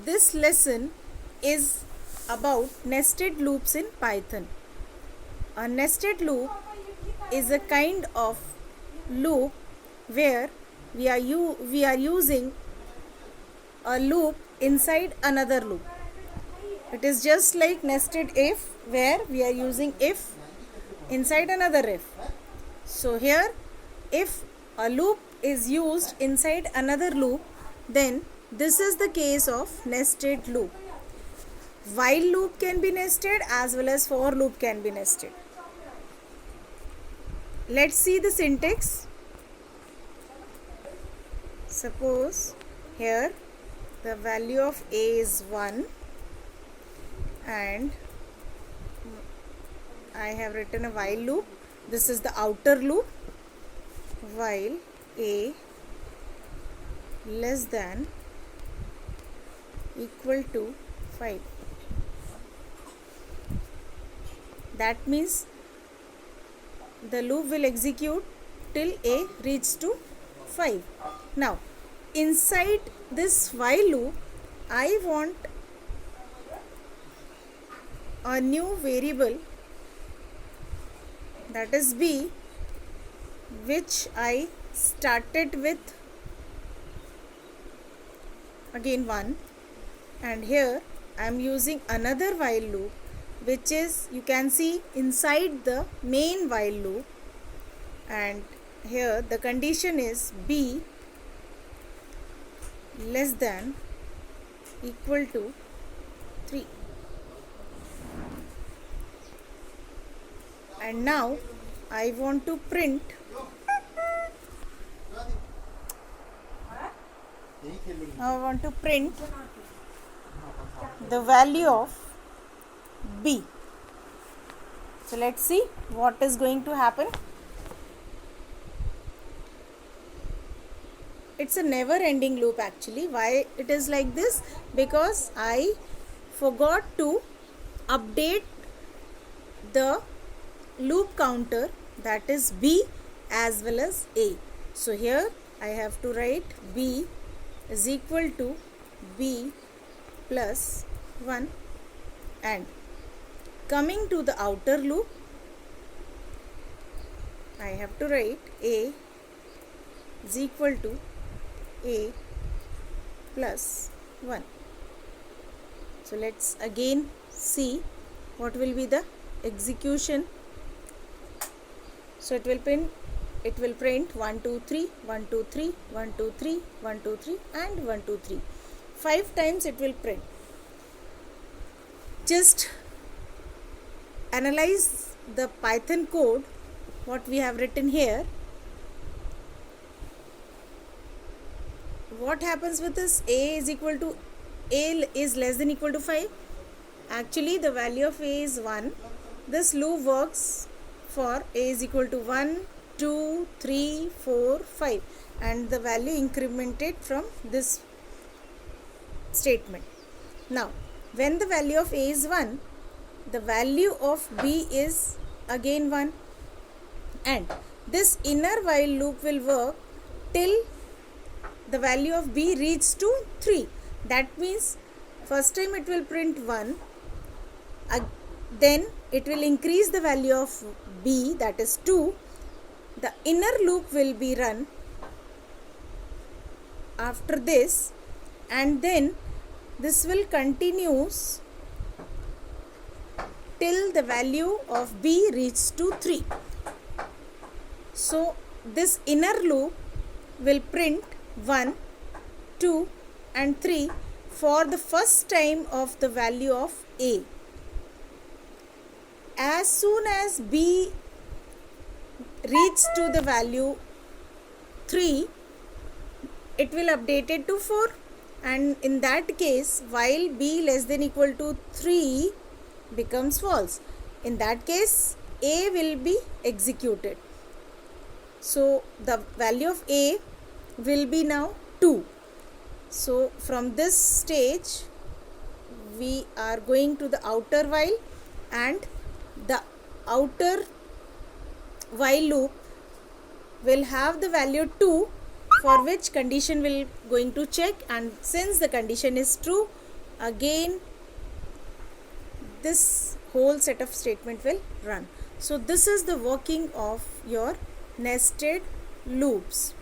This lesson is about nested loops in Python. A nested loop is a kind of loop where we are using a loop inside another loop. It is just like nested if, where we are using if inside another if. So here, if a loop is used inside another loop, then this is the case of nested loop. While loop can be nested as well as for loop can be nested. Let's see the syntax. Suppose here the value of a is 1 and I have written a while loop. This is the outer loop. While a less than equal to 5. That means the loop will execute till a reaches to 5. Now inside this while loop I want a new variable, that is b, which I started with again 1, and here I am using another while loop which is, you can see, inside the main while loop, and here the condition is b less than equal to 3. And now I want to print the value of b. So let's see what is going to happen. It's a never ending loop actually. Why it is like this? Because I forgot to update the loop counter, that is b as well as a. So here I have to write b is equal to b plus 1, and coming to the outer loop I have to write a is equal to a plus 1. So let's again see what will be the execution. So it will print 1 2 3 1 2 3 1 2 3 1 2 3 and 1 2 3. 5 times it will print. Just analyze the Python code what we have written here. What happens with this? A is less than equal to 5. Actually the value of a is 1. This loop works for a is equal to 1, 2, 3, 4, 5, and the value incremented from this statement. Now when the value of a is 1, the value of b is again 1, and this inner while loop will work till the value of b reaches to 3. That means first time it will print 1, then it will increase the value of b, that is 2. The inner loop will be run after this, and then this will continues till the value of b reaches to 3. So this inner loop will print 1, 2 and 3 for the first time of the value of a. As soon as b reaches to the value 3, it will update it to 4, and in that case while b less than equal to 3 becomes false. In that case a will be executed. So the value of a will be now 2. So from this stage we are going to the outer while, and the outer while loop will have the value 2 for which condition will going to check, and since the condition is true, again this whole set of statement will run. So this is the working of your nested loops.